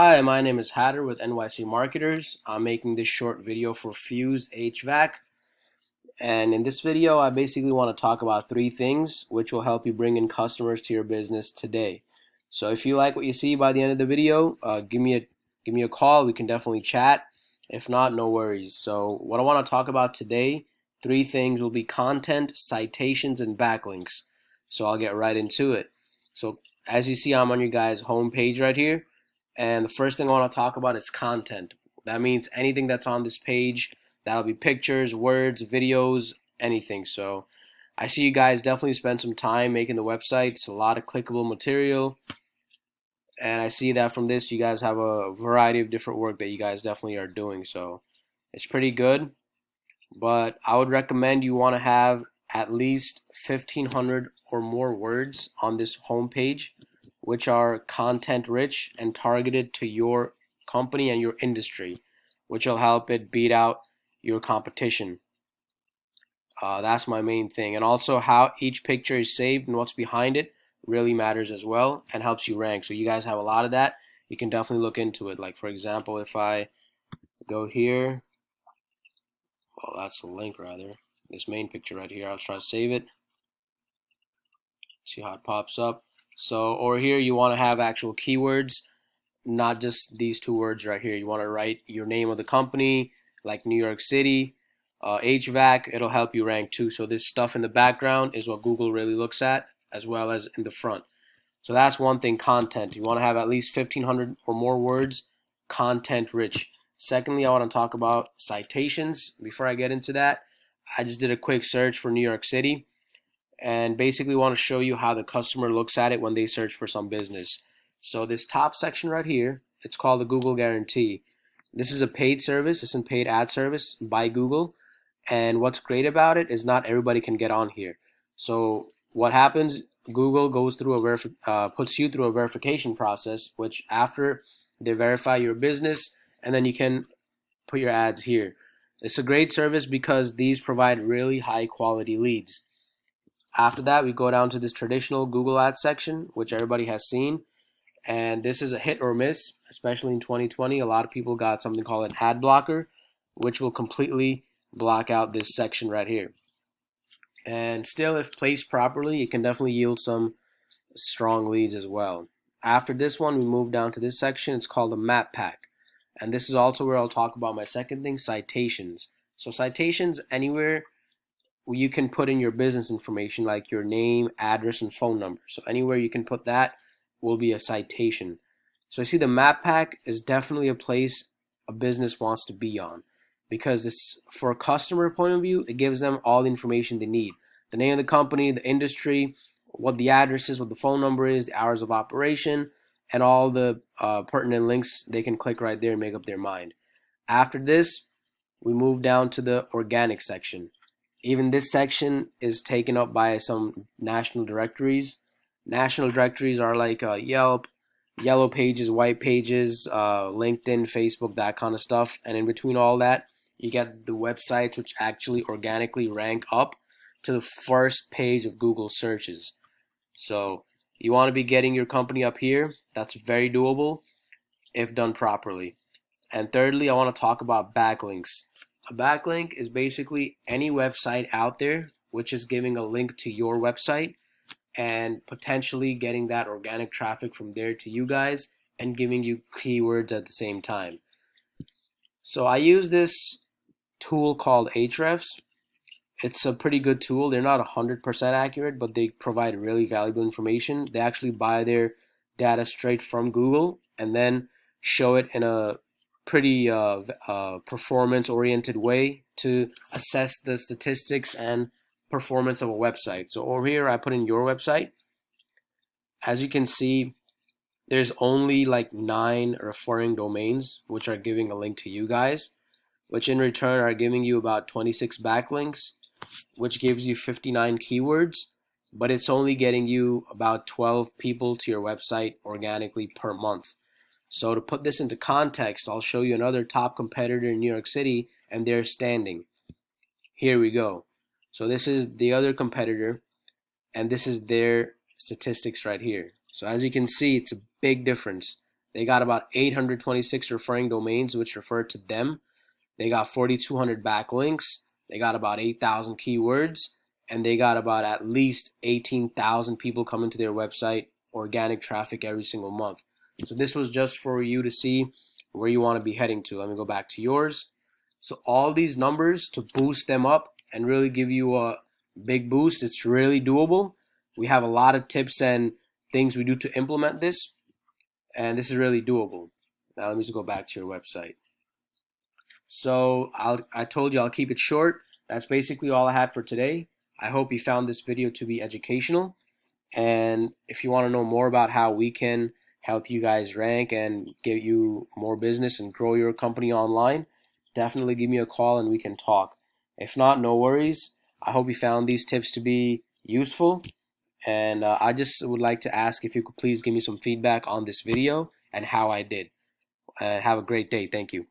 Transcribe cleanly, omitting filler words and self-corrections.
Hi, my name is Hatter with NYC Marketers. I'm making this short video for Fusehvac, and in this video I basically want to talk about three things which will help you bring in customers to your business today. So if you like what you see by the end of the video, give me a call. We can definitely chat. If not, no worries. So what I want to talk about today, three things will be content, citations, and backlinks. So I'll get right into it. So as you see, I'm on your guys' home page right here. And the first thing I want to talk about is content. That means anything that's on this page. That'll be pictures, words, videos, anything. So I see you guys definitely spend some time making the website. It's a lot of clickable material. And I see that from this, you guys have a variety of different work that you guys definitely are doing. So it's pretty good. But I would recommend you want to have at least 1,500 or more words on this homepage, which are content rich and targeted to your company and your industry, which will help it beat out your competition. That's my main thing. And also, how each picture is saved and what's behind it really matters as well and helps you rank. So, you guys have a lot of that. You can definitely look into it. Like, for example, if I go here, well, that's a link rather. This main picture right here, I'll try to save it. See how it pops up. So over here, you want to have actual keywords, not just these two words right here. You want to write your name of the company, like New York City, HVAC. It'll help you rank too. So this stuff in the background is what Google really looks at, as well as in the front. So that's one thing, content. You want to have at least 1,500 or more words, content rich. Secondly, I want to talk about citations. Before I get into that, I just did a quick search for New York City and basically want to show you how the customer looks at it when they search for some business. So this top section right here, it's called the Google Guarantee. This is a paid service. It's a paid ad service by Google. And what's great about it is not everybody can get on here. So what happens, Google goes through puts you through a verification process, which after they verify your business, and then you can put your ads here. It's a great service because these provide really high quality leads. After that, we go down to this traditional Google Ads section, which everybody has seen. And this is a hit or miss, especially in 2020. A lot of people got something called an ad blocker, which will completely block out this section right here. And still, if placed properly, it can definitely yield some strong leads as well. After this one, we move down to this section. It's called a map pack. And this is also where I'll talk about my second thing, citations. So citations, anywhere you can put in your business information like your name, address, and phone number. So anywhere you can put that will be a citation. So I see the map pack is definitely a place a business wants to be on because this, for a customer point of view, it gives them all the information they need. The name of the company, the industry, what the address is, what the phone number is, the hours of operation, and all the pertinent links they can click right there and make up their mind. After this, we move down to the organic section. Even this section is taken up by some national directories. National directories are like Yelp, Yellow Pages, White Pages, LinkedIn, Facebook, that kind of stuff. And in between all that, you get the websites which actually organically rank up to the first page of Google searches. So you want to be getting your company up here. That's very doable if done properly. And thirdly, I want to talk about backlinks. A backlink is basically any website out there which is giving a link to your website and potentially getting that organic traffic from there to you guys and giving you keywords at the same time. So I use this tool called Ahrefs. It's a pretty good tool. They're not 100% accurate, but they provide really valuable information. They actually buy their data straight from Google and then show it in a pretty performance-oriented way to assess the statistics and performance of a website. So over here, I put in your website. As you can see, there's only like 9 referring domains which are giving a link to you guys, which in return are giving you about 26 backlinks, which gives you 59 keywords, but it's only getting you about 12 people to your website organically per month. So to put this into context, I'll show you another top competitor in New York City and their standing. Here we go. So this is the other competitor and this is their statistics right here. So as you can see, it's a big difference. They got about 826 referring domains, which refer to them. They got 4,200 backlinks. They got about 8,000 keywords, and they got about at least 18,000 people coming to their website, organic traffic every single month. So this was just for you to see where you want to be heading to. Let me go back to yours. So all these numbers, to boost them up and really give you a big boost, it's really doable. We have a lot of tips and things we do to implement this, and this is really doable. Now let me just go back to your website. So I told you I'll keep it short. That's basically all I had for today. I hope you found this video to be educational. And if you want to know more about how we can help you guys rank and get you more business and grow your company online, definitely give me a call and we can talk. If not, no worries. I hope you found these tips to be useful. And I just would like to ask if you could please give me some feedback on this video and how I did. And have a great day. Thank you.